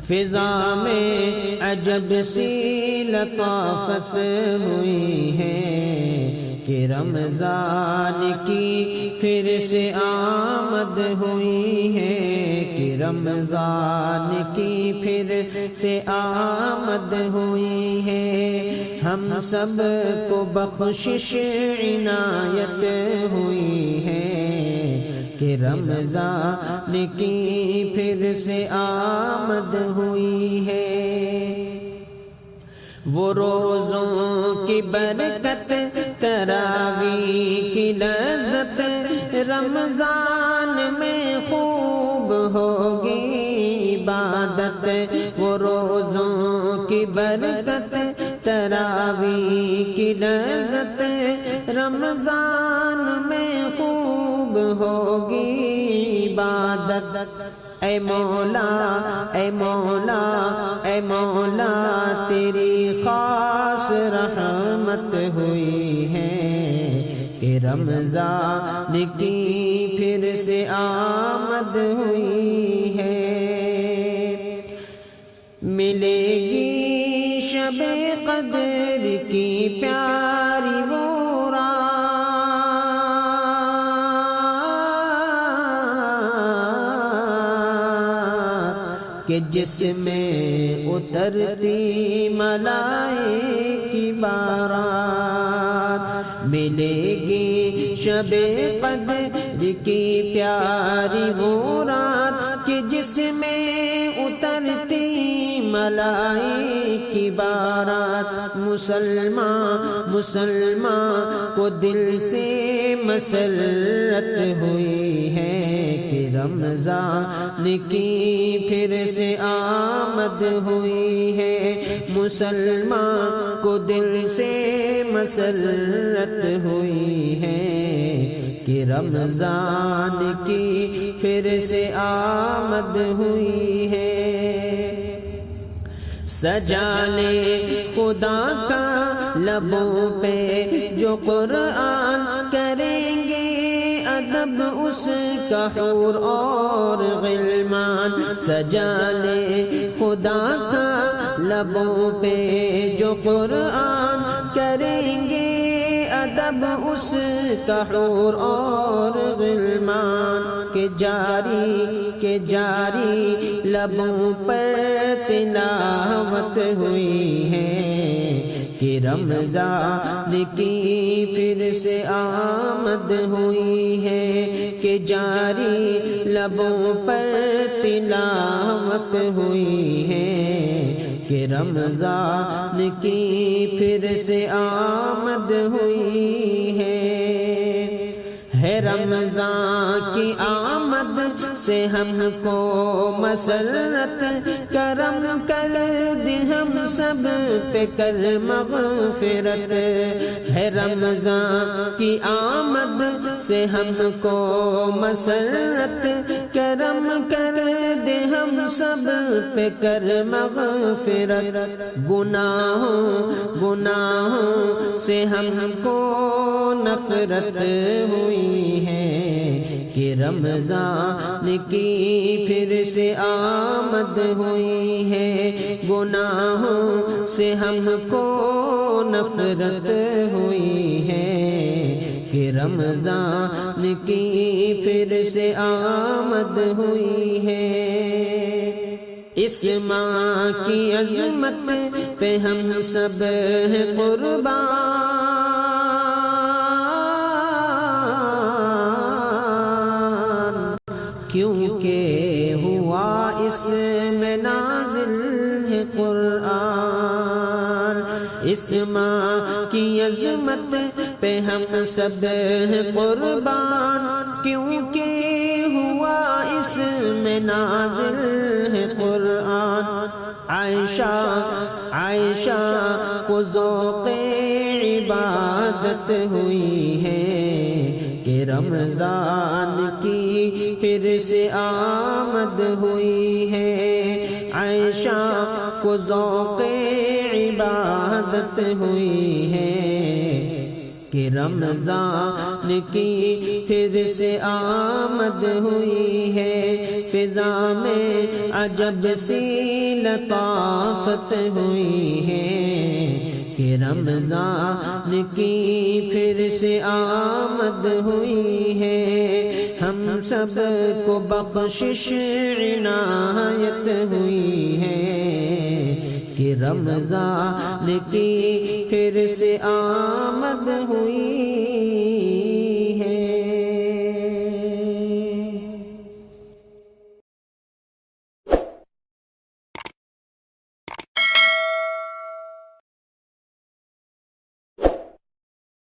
فضا میں عجب سی لطافت ہوئی ہے کہ رمضان کی پھر سے آمد ہوئی ہے، کہ رمضان کی پھر سے آمد ہوئی ہے، ہم سب کو بخشش عنایت ہوئی ہے، کہ رمضان کی پھر سے آمد ہوئی ہے۔ وہ روزوں کی برکت، تراویح کی لذت، رمضان میں خوب ہوگی عبادت۔ وہ روزوں کی برکت، تراویح کی لذت، رمضان میں خوب ہوگی عبادت۔ اے مولا اے مولا اے مولا تیری خاص رحمت ہوئی ہے، کہ رمضان کی پھر سے آمد ہوئی ہے۔ ملے گی شب قدر کی پیاری وہ کہ جس میں اترتی ملائکہ کی بارات، ملے گی شب قدر کی پیاری وہ رات، کہ جس میں اترتی ملائکہ کی بارات۔ مسلمان کو دل سے مسرت ہوئی ہے، کہ رمضان کی پھر سے آمد ہوئی ہے، مسلمان کو دل سے مسرت ہوئی ہے، کہ رمضان کی پھر سے آمد ہوئی ہے۔ سجا لے خدا کا لبوں پہ جو قرآن، کریں گے ادب اس کا حور اور غلمان۔ سجا لے خدا کا لبوں پہ جو قرآن، کریں گے ادب اس کا حور اور غلمان۔ کہ جاری لبوں پر تلاوت ہوئی ہے، کہ رمضان کی پھر سے آمد ہوئی ہے، کہ جاری لبوں پر تلاوت ہوئی ہے، کہ رمضان کی پھر سے آمد ہوئی ہے۔ رمضان کی آمد سے ہم کو مسرت، کرم کر دے ہم سب پہ کر مغفرت۔ ہے رمضان کی آمد سے ہم کو مسرت، کرم کر دے ہم سب پہ کر مغفرت۔ گناہوں سے ہم کو نفرت ہوئی ہے، کہ رمضان کی پھر سے آمد ہوئی ہے، گناہوں سے ہم کو نفرت ہوئی ہے، کہ رمضان کی پھر سے آمد ہوئی ہے۔ اس ماہ کی عظمت پہ ہم سب قربان، کیونکہ ہوا اس میں نازل ہے قرآن۔ اس ماہ کی عظمت پہ ہم سب قربان، کیونکہ ہوا اس میں نازل ہے قرآن۔ عائشہ کو ذوق عبادت ہوئی ہے، کہ رمضان کی پھر سے آمد ہوئی ہے۔ عائشہ کو ذوق عبادت ہوئی ہے، کہ رمضان کی پھر سے آمد ہوئی ہے، فضا میں عجب سی لطافت ہوئی ہے، کہ رمضان کی پھر سے آمد ہوئی ہے، ہم سب کو بخشش عنایت ہوئی ہے، کہ رمضان کی پھر سے آمد ہوئی